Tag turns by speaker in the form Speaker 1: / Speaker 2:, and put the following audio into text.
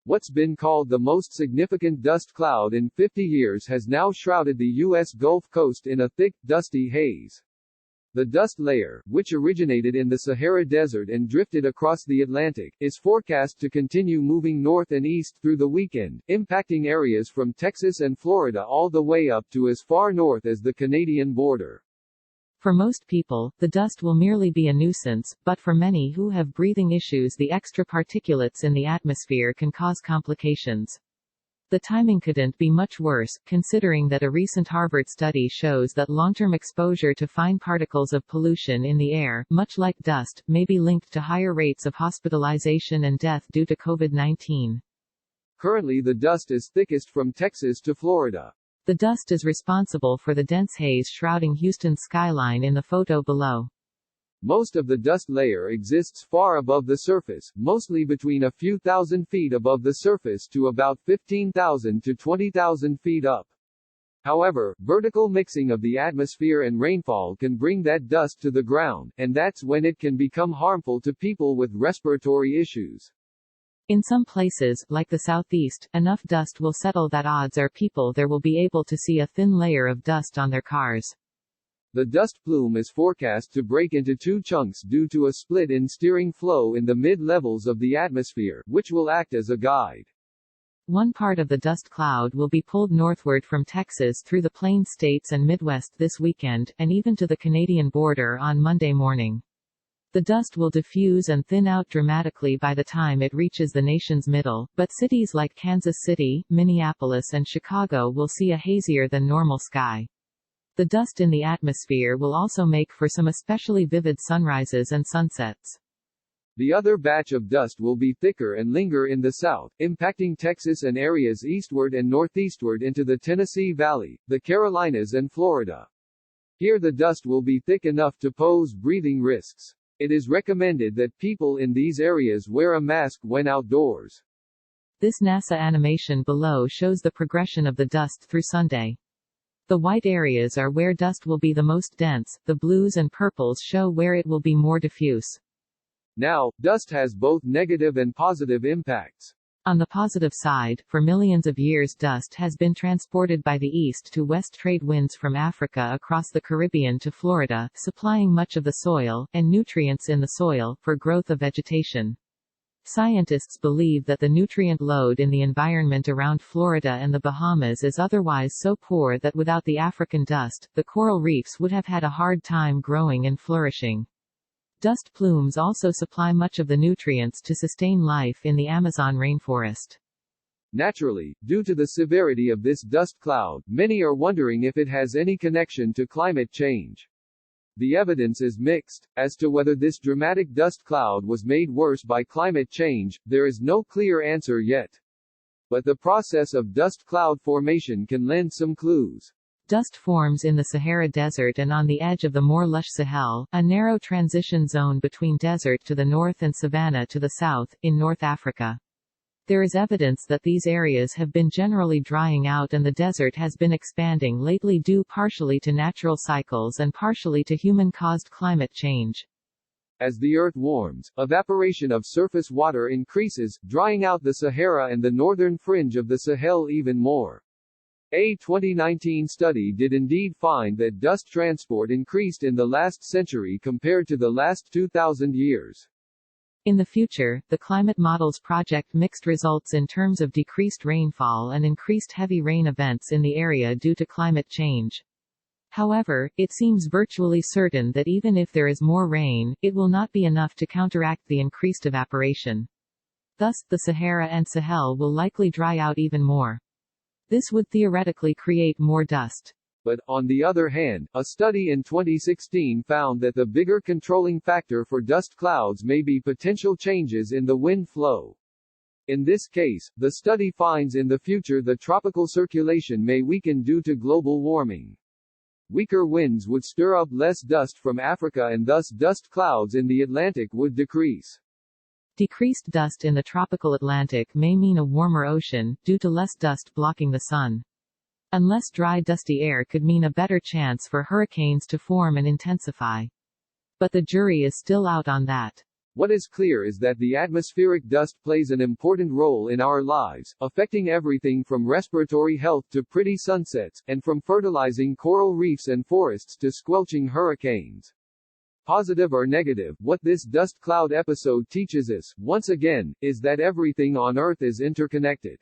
Speaker 1: What's been called the most significant dust cloud in 50 years has now shrouded the U.S. Gulf Coast in a thick, dusty haze. The dust layer, which originated in the Sahara Desert and drifted across the Atlantic, is forecast to continue moving north and east through the weekend, impacting areas from Texas and Florida all the way up to as far north as the Canadian border.
Speaker 2: For most people, the dust will merely be a nuisance, but for many who have breathing issues, the extra particulates in the atmosphere can cause complications. The timing couldn't be much worse, considering that a recent Harvard study shows that long-term exposure to fine particles of pollution in the air, much like dust, may be linked to higher rates of hospitalization and death due to COVID-19.
Speaker 1: Currently, the dust is thickest from Texas to Florida.
Speaker 2: The dust is responsible for the dense haze shrouding Houston's skyline in the photo below.
Speaker 1: Most of the dust layer exists far above the surface, mostly between a few thousand feet above the surface to about 15,000 to 20,000 feet up. However, vertical mixing of the atmosphere and rainfall can bring that dust to the ground, and that's when it can become harmful to people with respiratory issues.
Speaker 2: In some places, like the southeast, enough dust will settle that odds are people there will be able to see a thin layer of dust on their cars.
Speaker 1: The dust plume is forecast to break into two chunks due to a split in steering flow in the mid-levels of the atmosphere, which will act as a guide.
Speaker 2: One part of the dust cloud will be pulled northward from Texas through the Plain States and Midwest this weekend, and even to the Canadian border on Monday morning. The dust will diffuse and thin out dramatically by the time it reaches the nation's middle, but cities like Kansas City, Minneapolis and Chicago will see a hazier than normal sky. The dust in the atmosphere will also make for some especially vivid sunrises and sunsets.
Speaker 1: The other batch of dust will be thicker and linger in the south, impacting Texas and areas eastward and northeastward into the Tennessee Valley, the Carolinas and Florida. Here the dust will be thick enough to pose breathing risks. It is recommended that people in these areas wear a mask when outdoors.
Speaker 2: This NASA animation below shows the progression of the dust through Sunday. The white areas are where dust will be the most dense, the blues and purples show where it will be more diffuse.
Speaker 1: Now, dust has both negative and positive impacts.
Speaker 2: On the positive side, for millions of years dust has been transported by the east to west trade winds from Africa across the Caribbean to Florida, supplying much of the soil, and nutrients in the soil, for growth of vegetation. Scientists believe that the nutrient load in the environment around Florida and the Bahamas is otherwise so poor that without the African dust, the coral reefs would have had a hard time growing and flourishing. Dust plumes also supply much of the nutrients to sustain life in the Amazon rainforest.
Speaker 1: Naturally, due to the severity of this dust cloud, many are wondering if it has any connection to climate change. The evidence is mixed. As to whether this dramatic dust cloud was made worse by climate change, there is no clear answer yet. But the process of dust cloud formation can lend some clues.
Speaker 2: Dust forms in the Sahara Desert and on the edge of the more lush Sahel, a narrow transition zone between desert to the north and savanna to the south, in North Africa. There is evidence that these areas have been generally drying out and the desert has been expanding lately due partially to natural cycles and partially to human-caused climate change.
Speaker 1: As the Earth warms, evaporation of surface water increases, drying out the Sahara and the northern fringe of the Sahel even more. A 2019 study did indeed find that dust transport increased in the last century compared to the last 2,000 years.
Speaker 2: In the future, the climate models project mixed results in terms of decreased rainfall and increased heavy rain events in the area due to climate change. However, it seems virtually certain that even if there is more rain, it will not be enough to counteract the increased evaporation. Thus, the Sahara and Sahel will likely dry out even more. This would theoretically create more dust.
Speaker 1: But, on the other hand, a study in 2016 found that the bigger controlling factor for dust clouds may be potential changes in the wind flow. In this case, the study finds in the future the tropical circulation may weaken due to global warming. Weaker winds would stir up less dust from Africa and thus dust clouds in the Atlantic would decrease.
Speaker 2: Decreased dust in the tropical Atlantic may mean a warmer ocean, due to less dust blocking the sun. Unless dry dusty air could mean a better chance for hurricanes to form and intensify. But the jury is still out on that.
Speaker 1: What is clear is that the atmospheric dust plays an important role in our lives, affecting everything from respiratory health to pretty sunsets, and from fertilizing coral reefs and forests to squelching hurricanes. Positive or negative, what this dust cloud episode teaches us, once again, is that everything on Earth is interconnected.